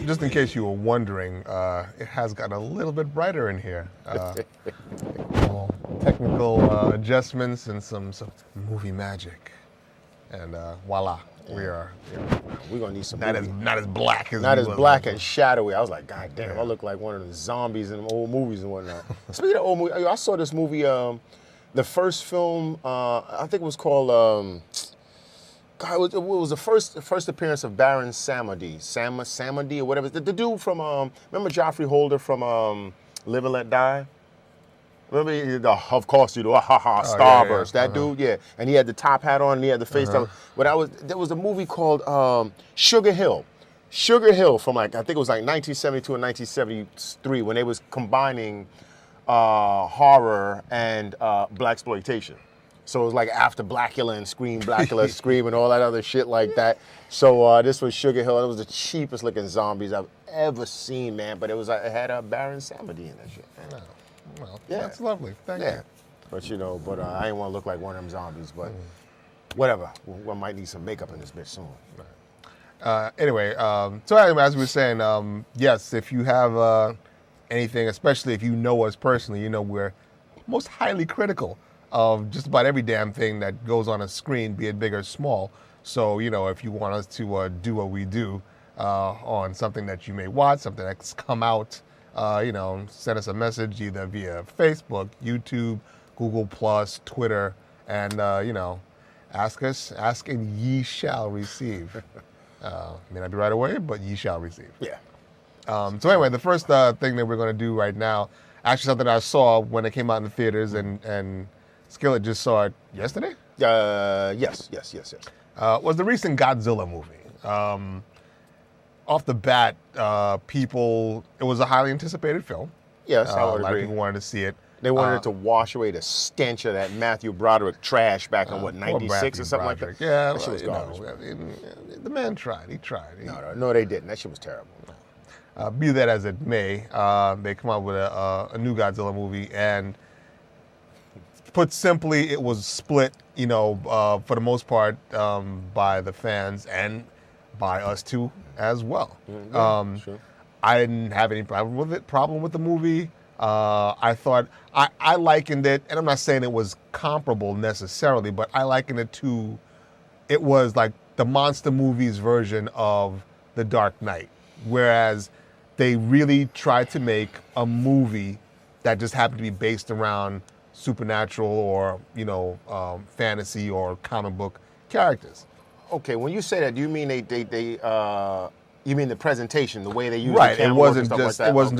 just in case you were wondering, it has got a little bit brighter in here. Technical adjustments and some movie magic, and voila, we're gonna need some. Not as black as and shadowy. I was like, God damn, I look like one of the zombies in old movies and whatnot. Speaking of old movies, I saw this movie. The first film, I think it was called. God, it was the first appearance of Baron Samedi or whatever. The dude from remember Joffrey Holder from Live and Let Die. Remember, of course you do. Starburst. That dude, yeah. And he had the top hat on and he had the face. But there was a movie called Sugar Hill. Sugar Hill from I think it was 1972 and 1973 when they was combining horror and blaxploitation. So it was like after Blackula and Blackula Scream and all that other shit like that. So this was Sugar Hill. It was the cheapest looking zombies I've ever seen, man. But it had a Baron Samedi in that shit. Man. Well, that's lovely. Thank you. But I didn't want to look like one of them zombies. But whatever. We might need some makeup in this bitch soon. Anyway, as we were saying, yes, if you have anything, especially if you know us personally, you know we're most highly critical of just about every damn thing that goes on a screen, be it big or small. So, if you want us to do what we do on something that you may watch, something that's come out, send us a message either via Facebook, YouTube, Google+, Twitter, and, ask and ye shall receive. May not be right away, but ye shall receive. Yeah. So anyway, the first thing that we're going to do right now, actually something I saw when it came out in the theaters, and Skillet just saw it yesterday? Yes. Was the recent Godzilla movie. Off the bat, it was a highly anticipated film. Yes, I would agree. A lot of people wanted to see it. They wanted it to wash away the stench of that Matthew Broderick trash back in, 96 or something Broderick. like that? Yeah. That shit was garbage. The man tried. He tried. No, they didn't. That shit was terrible. Be that as it may, they come out with a new Godzilla movie, and put simply, it was split, for the most part, by the fans and by us too as well. Sure. I didn't have any problem with the movie. I thought I likened it, and I'm not saying it was comparable necessarily, but I likened it to, it was like the monster movies version of The Dark Knight, whereas they really tried to make a movie that just happened to be based around supernatural or fantasy or comic book characters. Okay, when you say that, do you mean you mean the presentation, the way they use right? The camera it wasn't work and just stuff like that? it wasn't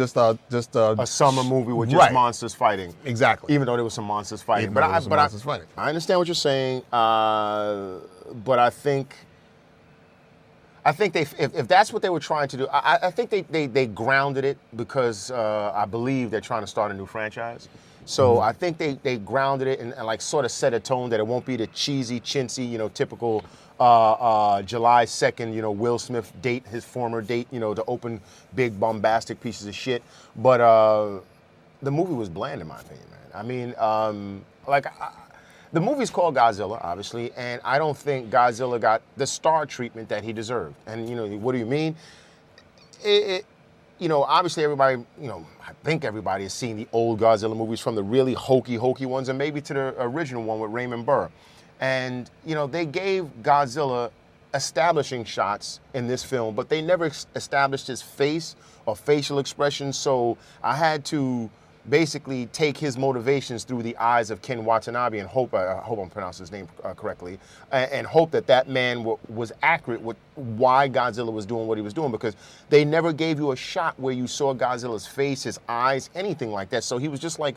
just a summer movie with just monsters fighting. Exactly. Even though there was some monsters fighting, I understand what you're saying. But I think they, if that's what they were trying to do, I think they grounded it because I believe they're trying to start a new franchise. So I think they grounded it and like sort of set a tone that it won't be the cheesy, chintzy, typical July 2nd, Will Smith date his former date, to open big bombastic pieces of shit. But the movie was bland in my opinion, man. I mean, the movie's called Godzilla, obviously, and I don't think Godzilla got the star treatment that he deserved. And what do you mean? Obviously everybody, I think everybody has seen the old Godzilla movies, from the really hokey ones and maybe to the original one with Raymond Burr. And, they gave Godzilla establishing shots in this film, but they never established his face or facial expression. So I had to basically take his motivations through the eyes of Ken Watanabe and hope I'm pronouncing his name correctly, and hope that man was accurate with why Godzilla was doing what he was doing, because they never gave you a shot where you saw Godzilla's face, his eyes, anything like that. So he was just like,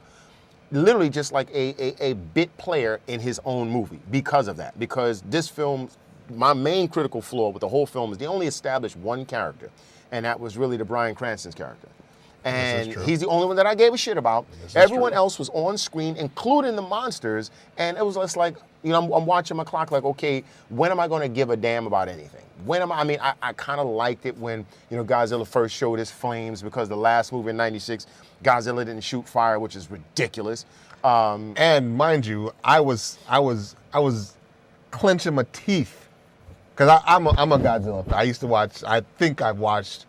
literally just like a bit player in his own movie because of that. Because this film, my main critical flaw with the whole film is they only established one character, and that was really the Bryan Cranston's character. And he's the only one that I gave a shit about. Everyone else was on screen, including the monsters, and it was just like, I'm watching my clock like, okay, when am I going to give a damn about anything? I kind of liked it when, Godzilla first showed his flames, because the last movie in 96, Godzilla didn't shoot fire, which is ridiculous. And mind you, I was clenching my teeth, because I'm a Godzilla fan. I think I've watched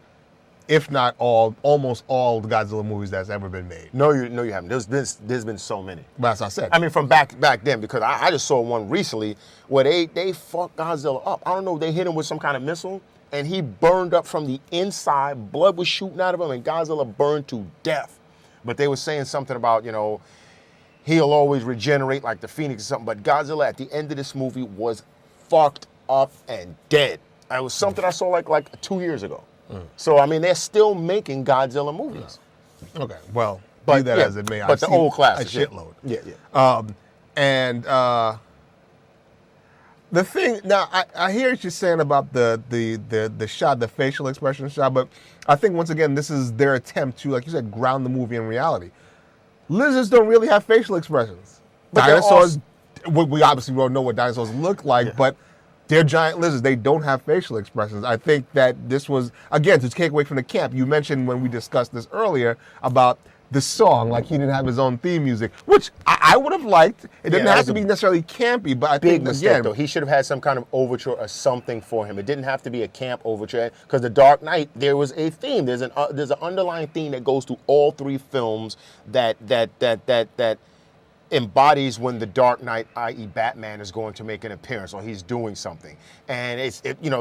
if not all, almost all the Godzilla movies that's ever been made. No, you haven't. There's been so many. But as I said, I mean, from back then, because I just saw one recently where they fucked Godzilla up. I don't know, they hit him with some kind of missile, and he burned up from the inside. Blood was shooting out of him, and Godzilla burned to death. But they were saying something about, he'll always regenerate like the Phoenix or something. But Godzilla at the end of this movie was fucked up and dead. It was something I saw like 2 years ago. So, I mean, they're still making Godzilla movies. okay, well, be that as it may, but I've the seen old classics, a shitload. Yeah. And the thing now, I hear what you're saying about the shot, the facial expression shot, but I think once again, this is their attempt to, like you said, ground the movie in reality. Lizards don't really have facial expressions. But dinosaurs, we obviously don't know what dinosaurs look like, but they're giant lizards. They don't have facial expressions. I think that this was, again, to take away from the camp. You mentioned when we discussed this earlier about the song, like he didn't have his own theme music, which I would have liked. It didn't have to be necessarily campy, but I think, mistake, again, though. He should have had some kind of overture or something for him. It didn't have to be a camp overture, because The Dark Knight, there was a theme. There's an underlying theme that goes through all three films that embodies when the Dark Knight, i.e. Batman, is going to make an appearance or he's doing something. And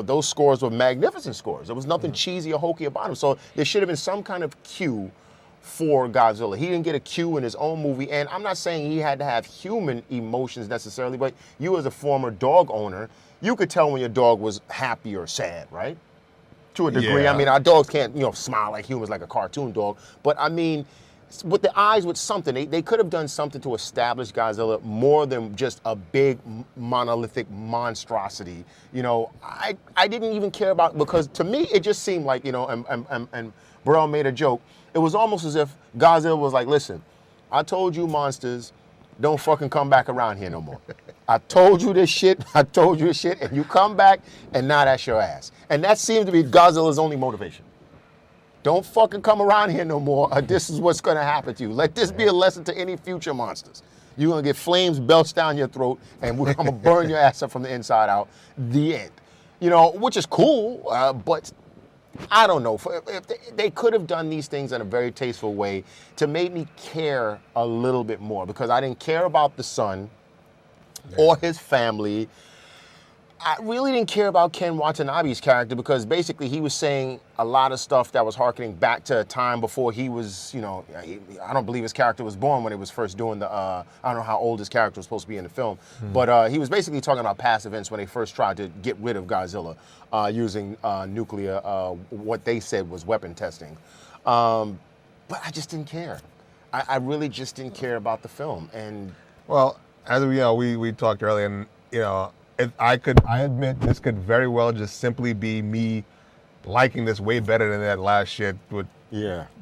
those scores were magnificent scores. There was nothing cheesy or hokey about them. So there should have been some kind of cue for Godzilla. He didn't get a cue in his own movie, and I'm not saying he had to have human emotions necessarily, but you as a former dog owner, you could tell when your dog was happy or sad, right? To a degree. Yeah. I mean, our dogs can't, smile like humans, like a cartoon dog, but I mean, with the eyes, with something, they could have done something to establish Godzilla more than just a big monolithic monstrosity. I didn't even care about, because to me it just seemed like, and Burrell made a joke. It was almost as if Godzilla was like, listen, I told you monsters, don't fucking come back around here no more. I told you this shit, and you come back, and now that's your ass. And that seemed to be Godzilla's only motivation. Don't fucking come around here no more, or this is what's gonna happen to you. Let this be a lesson to any future monsters. You're gonna get flames belched down your throat, and I'm gonna burn your ass up from the inside out. The end. Which is cool, but I don't know. If they could have done these things in a very tasteful way to make me care a little bit more, because I didn't care about the son or his family. I really didn't care about Ken Watanabe's character, because basically he was saying a lot of stuff that was harkening back to a time before he was, I don't believe his character was born when he was first doing I don't know how old his character was supposed to be in the film, but he was basically talking about past events when they first tried to get rid of Godzilla using nuclear, what they said was weapon testing. But I just didn't care. I really just didn't care about the film. And well, as we talked earlier, and I admit this could very well just simply be me liking this way better than that last shit with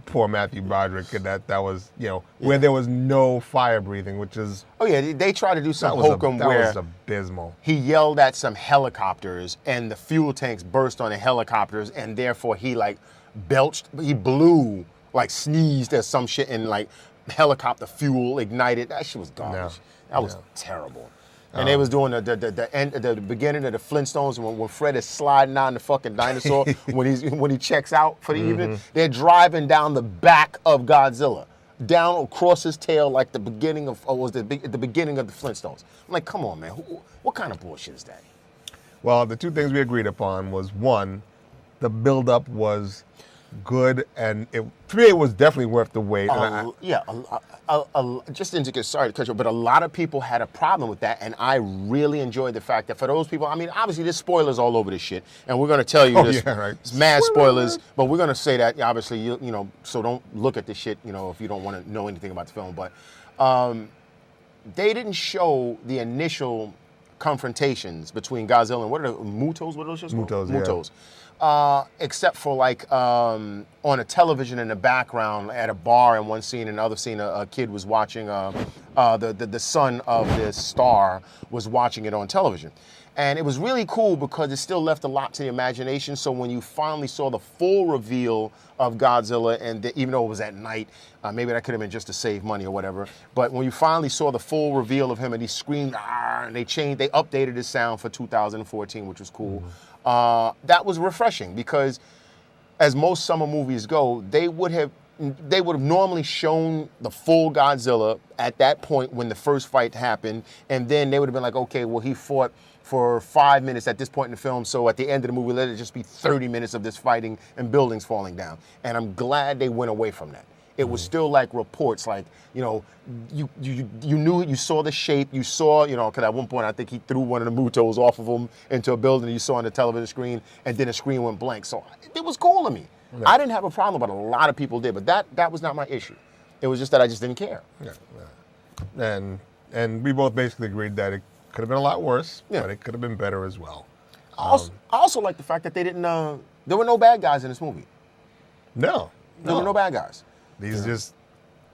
poor Matthew Broderick, and that was where there was no fire breathing, which is they tried to do some hokum where that was abysmal. He yelled at some helicopters, and the fuel tanks burst on the helicopters, and therefore he blew, like sneezed at some shit, and like helicopter fuel ignited. That shit was garbage. That was terrible. And they was doing the beginning of the Flintstones when Fred is sliding on the fucking dinosaur when he checks out for the evening. They're driving down the back of Godzilla, down across his tail like the beginning of the beginning of the Flintstones. I'm like, come on, man, what kind of bullshit is that? Well, the two things we agreed upon was, one, the buildup was good, and for me it was definitely worth the wait. Just to get sorry to cut you, but a lot of people had a problem with that, and I really enjoyed the fact that for those people, I mean, obviously there's spoilers all over this shit, and we're going to tell you it's mad spoilers, but we're going to say that obviously so don't look at this shit, if you don't want to know anything about the film, but they didn't show the initial confrontations between Godzilla and what are the Mutos? What are those shits called? Mutos. Except for like on a television in the background at a bar in one scene, and another scene a kid was watching, the son of this star was watching it on television. And it was really cool because it still left a lot to the imagination. So when you finally saw the full reveal of Godzilla, and even though it was at night, maybe that could have been just to save money or whatever, but when you finally saw the full reveal of him and he screamed, and they updated his sound for 2014, which was cool. That was refreshing because as most summer movies go, they would have normally shown the full Godzilla at that point when the first fight happened, and then they would have been like, okay, well, he fought for 5 minutes at this point in the film, so at the end of the movie, let it just be 30 minutes of this fighting and buildings falling down. And I'm glad they went away from that. It was still like reports, like, you know, you knew, you saw the shape, you saw, you know, because at one point I think he threw one of the Mutos off of him into a building you saw on the television screen, and then the screen went blank. So it was cool to me. Yeah. I didn't have a problem, but a lot of people did. But that was not my issue. It was just that I just didn't care. Yeah. And we both basically agreed that it could have been a lot worse, but it could have been better as well. I also like the fact that they didn't, there were no bad guys in this movie. No. There were no bad guys. These are just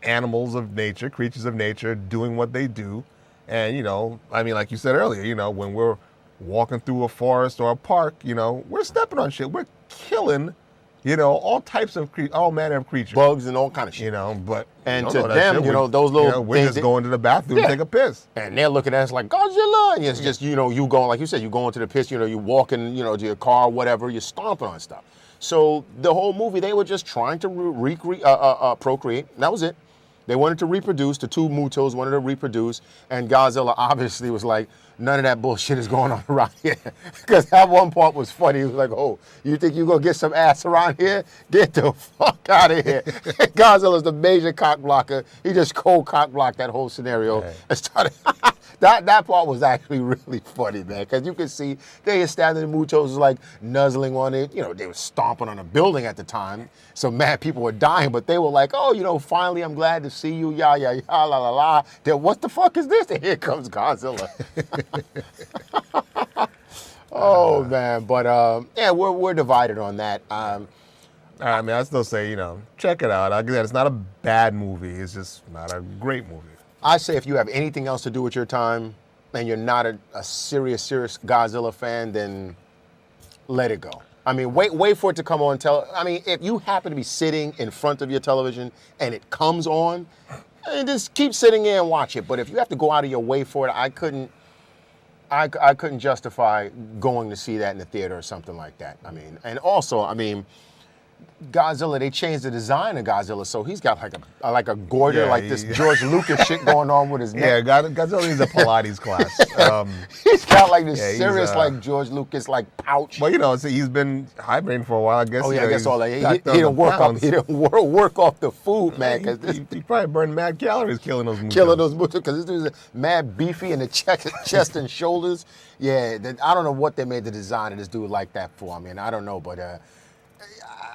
animals of nature, creatures of nature, doing what they do. And, you know, I mean, like you said earlier, you know, when we're walking through a forest or a park, you know, we're stepping on shit. We're killing, you know, all manner of creatures. Bugs and all kind of shit. You know, but... And to them, you know, those little we're just going to the bathroom to take a piss. And they're looking at us like, Godzilla! And it's just, you know, you going, like you said, you go into the piss, you know, you walking, you know, to your car, whatever, you're stomping on stuff. So the whole movie, they were just trying to procreate. That was it. They wanted to reproduce. The two Mutos wanted to reproduce. And Godzilla obviously was like, none of that bullshit is going on around here. Because that one part was funny. He was like, oh, you think you're going to get some ass around here? Get the fuck out of here. Godzilla's the major cock blocker. He just cold cock blocked that whole scenario. And started... That part was actually really funny, man, because you could see they standing the Mutos was like nuzzling on it. You know, they were stomping on a building at the time, so mad people were dying, but they were like, oh, you know, finally I'm glad to see you, ya, ya, ya, la, la, la. Then what the fuck is this? And here comes Godzilla. Oh, man, but yeah, we're divided on that. I mean, I still say, you know, check it out. Like I said, it's not a bad movie. It's just not a great movie. I say if you have anything else to do with your time and you're not a serious Godzilla fan, then let it go. I mean, wait for it to come on. I mean, if you happen to be sitting in front of your television and it comes on, just keep sitting there and watch it. But if you have to go out of your way for it, I couldn't justify going to see that in the theater or something like that. I mean, and also, I mean, Godzilla, they changed the design of Godzilla, so he's got like a goiter, this George Lucas shit going on with his neck. Yeah, Godzilla needs a Pilates class. He's got like this serious like George Lucas like pouch. Well, you know, he's been hibernating for a while, I guess. Oh yeah, I guess all that. He didn't work off the food, man. Cause he probably burned mad calories killing those Mutos. Killing those Mutos, because this dude's mad beefy in the chest and shoulders. Yeah, I don't know what they made the design of this dude like that for. I mean, I don't know, but.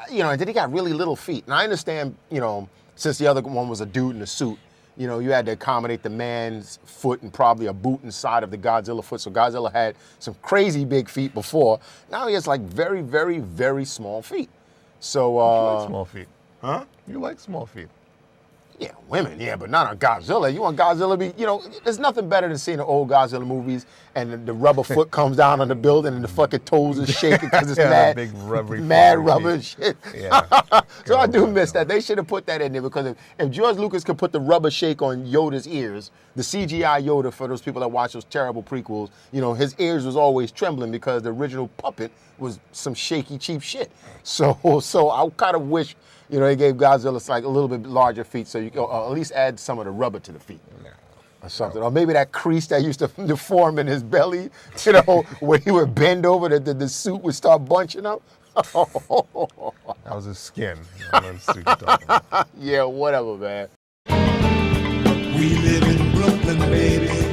You know, and then he got really little feet. And I understand, you know, since the other one was a dude in a suit, you know, you had to accommodate the man's foot and probably a boot inside of the Godzilla foot. So Godzilla had some crazy big feet before. Now he has like very, very, very small feet. So, you like small feet. Huh? You like small feet. Yeah, women, yeah, but not on Godzilla. You want Godzilla to be, you know, there's nothing better than seeing the old Godzilla movies and the rubber foot comes down on the building and the fucking toes is shaking because it's big rubbery rubber and shit. Yeah. So I do miss that. They should have put that in there, because if George Lucas could put the rubber shake on Yoda's ears, the CGI Yoda, for those people that watch those terrible prequels, you know, his ears was always trembling because the original puppet was some shaky, cheap shit. So I kind of wish, you know, he gave Godzilla like a little bit larger feet, so you can at least add some of the rubber to the feet. Yeah. Or something. Or maybe that crease that used to form in his belly, you know, where he would bend over, the suit would start bunching up. That was his skin. Yeah, whatever, man. We live in Brooklyn, baby.